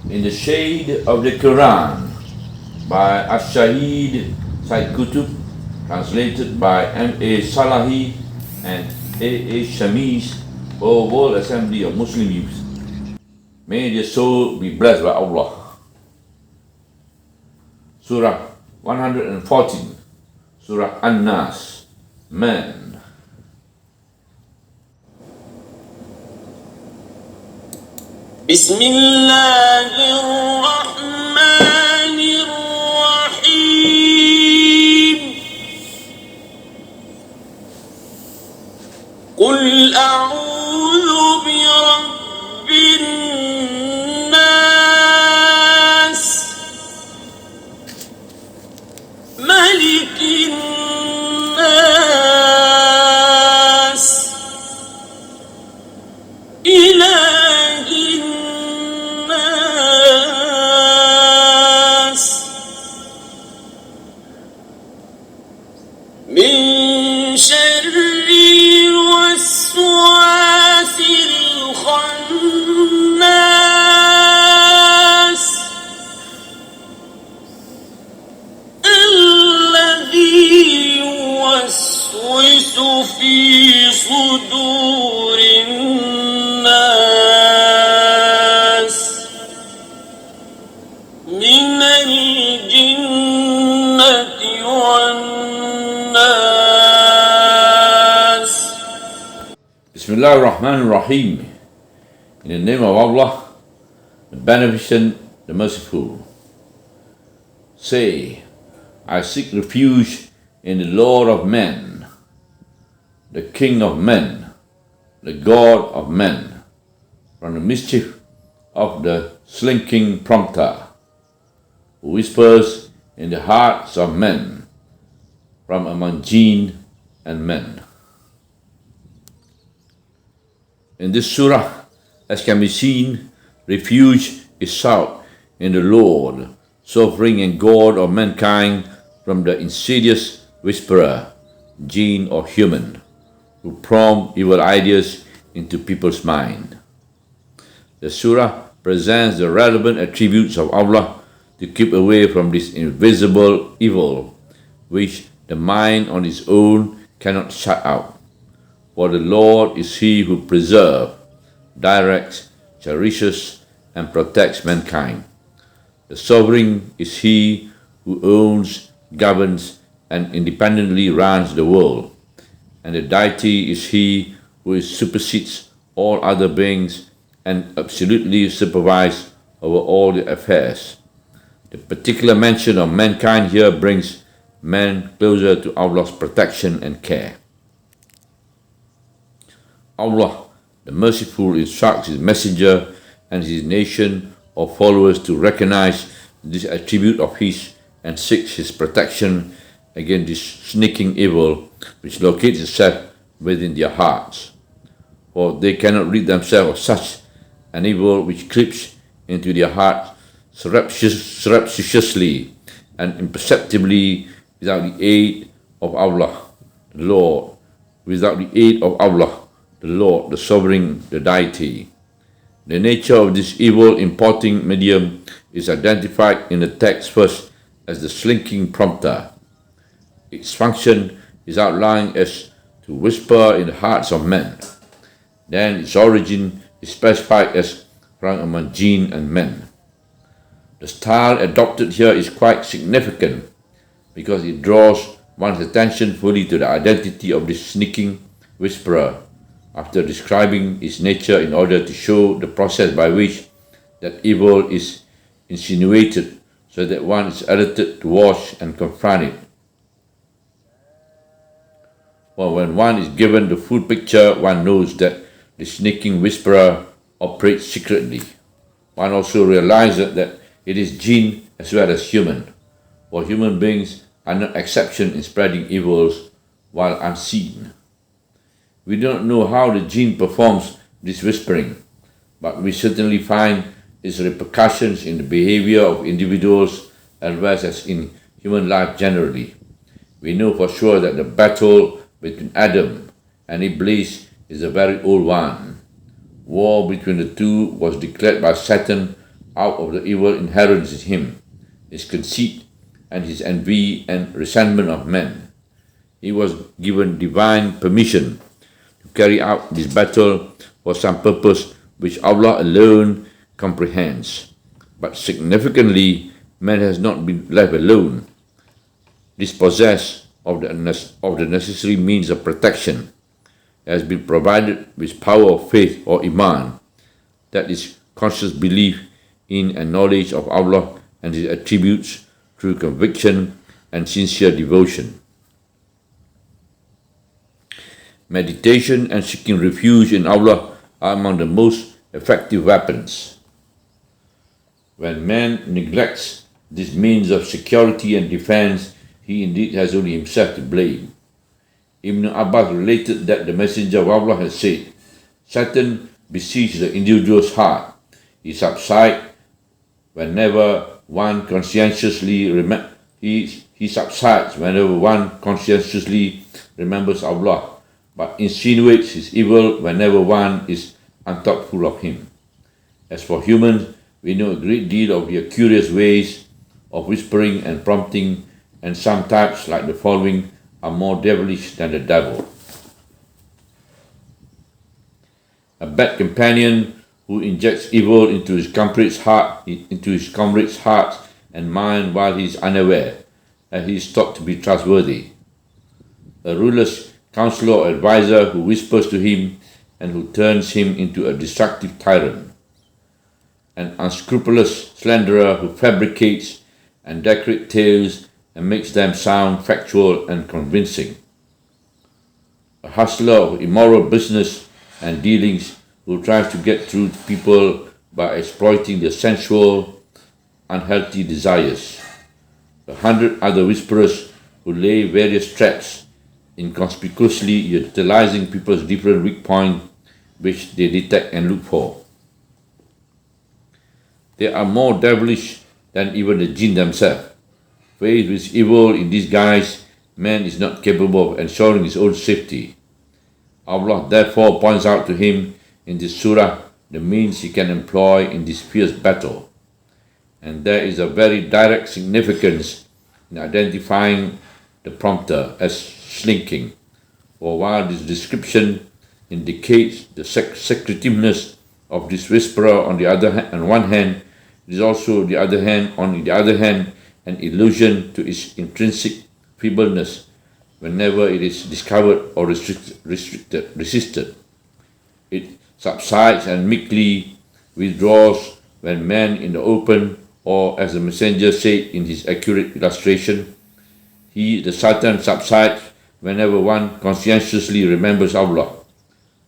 In the Shade of the Qur'an by Sayyid Qutb, translated by M.A. Salahi and A.A. Shamis, O World Assembly of Muslim Youth. May their soul be blessed by Allah. Surah 114, Surah An Nas, Man. بسم الله الرحمن الرحيم قل أعوذ برب الناس ملك الناس إله من شر الوسواس الخناس الذي يوسوس في صدور الناس من الجنة والناس. Bismillah ar-Rahman ar-Rahim. In the name of Allah, the Beneficent, the Merciful. Say, I seek refuge in the Lord of men, the King of men, the God of men, from the mischief of the slinking prompter, who whispers in the hearts of men, from among jinn and men. In this surah, as can be seen, refuge is sought in the Lord, sovereign and God of mankind, from the insidious whisperer, jinn or human, who prompt evil ideas into people's mind. The surah presents the relevant attributes of Allah to keep away from this invisible evil, which the mind on its own cannot shut out. For the Lord is He who preserves, directs, cherishes, and protects mankind. The Sovereign is He who owns, governs, and independently runs the world. And the Deity is He who supersedes all other beings and absolutely supervises over all the affairs. The particular mention of mankind here brings man closer to Allah's protection and care. Allah, the Merciful, instructs His messenger and His nation or followers to recognize this attribute of His and seek His protection against this sneaking evil which locates itself within their hearts. For they cannot rid themselves of such an evil which creeps into their hearts surreptitiously and imperceptibly without the aid of Allah, the Lord, the Lord, the Sovereign, the Deity. The nature of this evil importing medium is identified in the text first as the slinking prompter. Its function is outlined as to whisper in the hearts of men. Then its origin is specified as from among jinn and men. The style adopted here is quite significant because it draws one's attention fully to the identity of this sneaking whisperer, after describing its nature in order to show the process by which that evil is insinuated so that one is alerted to watch and confront it. Well, when one is given the full picture, one knows that the sneaking whisperer operates secretly. One also realizes that it is jinn as well as human, for human beings are no exception in spreading evils while unseen. We don't know how the jinn performs this whispering, but we certainly find its repercussions in the behavior of individuals as well as in human life generally. We know for sure that the battle between Adam and Iblis is a very old one. War between the two was declared by Satan out of the evil inherent in him, his conceit and his envy and resentment of men. He was given divine permission to carry out this battle for some purpose which Allah alone comprehends. But significantly, man has not been left alone, dispossessed of the necessary means of protection, has been provided with power of faith or iman, that is conscious belief in and knowledge of Allah and His attributes through conviction and sincere devotion. Meditation and seeking refuge in Allah are among the most effective weapons. When man neglects this means of security and defense, he indeed has only himself to blame. Ibn Abbas related that the Messenger of Allah has said, Satan besieges the individual's heart. He subsides whenever one conscientiously remembers Allah, but insinuates his evil whenever one is unthoughtful of him. As for humans, we know a great deal of their curious ways of whispering and prompting, and some types, like the following, are more devilish than the devil. A bad companion who injects evil into his comrade's heart and mind while he is unaware, and he is thought to be trustworthy. A ruthless counselor or advisor who whispers to him and who turns him into a destructive tyrant. An unscrupulous slanderer who fabricates and decorates tales and makes them sound factual and convincing. A hustler of immoral business and dealings who tries to get through to people by exploiting their sensual, unhealthy desires. 100 other whisperers who lay various traps, inconspicuously utilizing people's different weak points which they detect and look for. They are more devilish than even the jinn themselves. Faced with evil in disguise, man is not capable of ensuring his own safety. Allah therefore points out to him in this surah the means he can employ in this fierce battle. And there is a very direct significance in identifying the prompter as slinking. For while this description indicates the secretiveness of this whisperer on one hand, it is also on the other hand an illusion to its intrinsic feebleness whenever it is discovered or resisted. It subsides and meekly withdraws when man in the open, or as the messenger said in his accurate illustration, the Satan subsides whenever one conscientiously remembers Allah,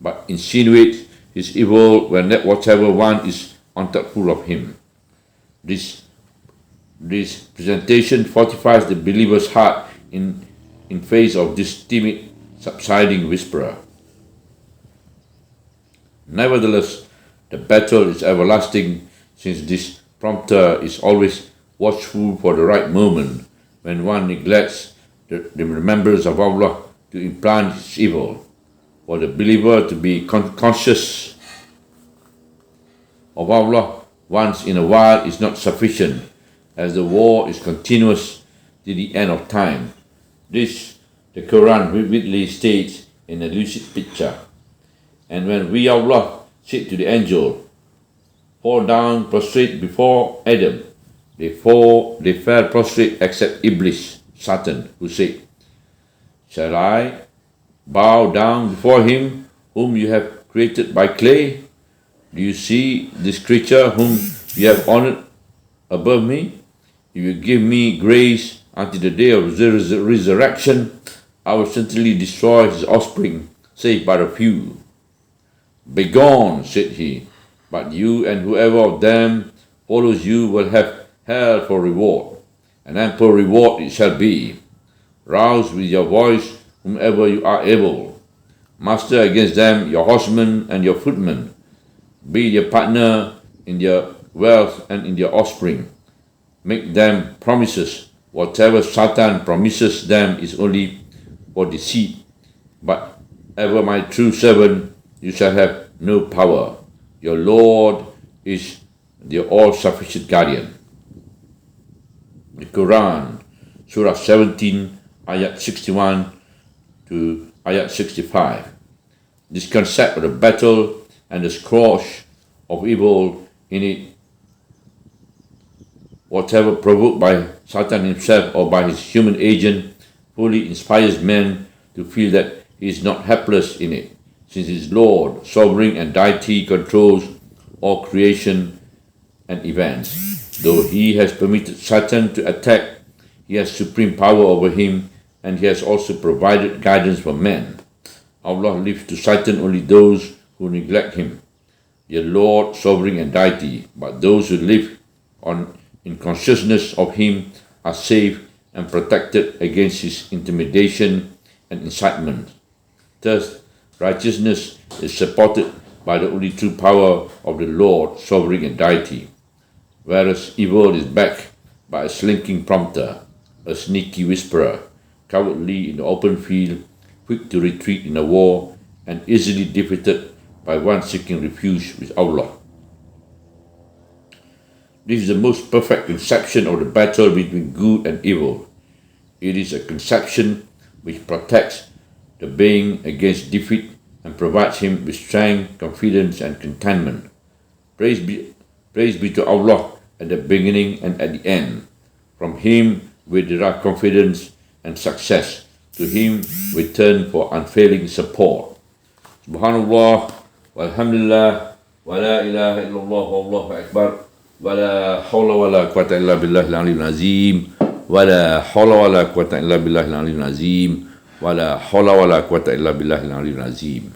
but insinuates his evil whatever one is unthoughtful of him. This presentation fortifies the believer's heart in face of this timid, subsiding whisperer. Nevertheless, the battle is everlasting, since this prompter is always watchful for the right moment when one neglects the remembrance of Allah to implant its evil. For the believer to be conscious of Allah once in a while is not sufficient, as the war is continuous to the end of time. This the Qur'an vividly states in a lucid picture. And when we, Allah, said to the angel, fall down prostrate before Adam, they fell prostrate except Iblis, Satan, who said, shall I bow down before him whom you have created by clay? Do you see this creature whom you have honored above me? If you give me grace until the day of resurrection, I will certainly destroy his offspring, save but a few. Begone, said he, but you and whoever of them follows you will have hell for reward, an ample reward it shall be. Rouse with your voice whomever you are able. Muster against them your horsemen and your footmen. Be their partner in their wealth and in their offspring. Make them promises. Whatever Satan promises them is only for deceit. But ever my true servant, you shall have no power. Your Lord is the all-sufficient guardian. The Quran, Surah 17, Ayat 61 to Ayat 65. This concept of the battle and the scourge of evil in it, whatever provoked by Satan himself or by his human agent, fully inspires man to feel that he is not helpless in it, since his Lord, sovereign and deity, controls all creation and events. Though he has permitted Satan to attack, he has supreme power over him, and he has also provided guidance for man. Allah leaves to Satan only those who neglect him, their Lord, sovereign and deity, but those who live in consciousness of him are safe and protected against his intimidation and incitement. Thus, righteousness is supported by the only true power of the Lord, sovereign and deity, whereas evil is backed by a slinking prompter, a sneaky whisperer, cowardly in the open field, quick to retreat in a war, and easily defeated by one seeking refuge with Allah. This is the most perfect conception of the battle between good and evil. It is a conception which protects the being against defeat and provides him with strength, confidence, and contentment. Praise be to Allah at the beginning and at the end. From him we derive confidence and success. To him we turn for unfailing support. Subhanallah, walhamdulillah, wa la ilaha illallah, wallahu akbar, wa la hawla wa la quwwata illa billahil aliyyil azim, wa la hawla wa la quwwata illa billahil aliyyil azim, wa la hawla wa la quwwata illa billahil aliyyil azim.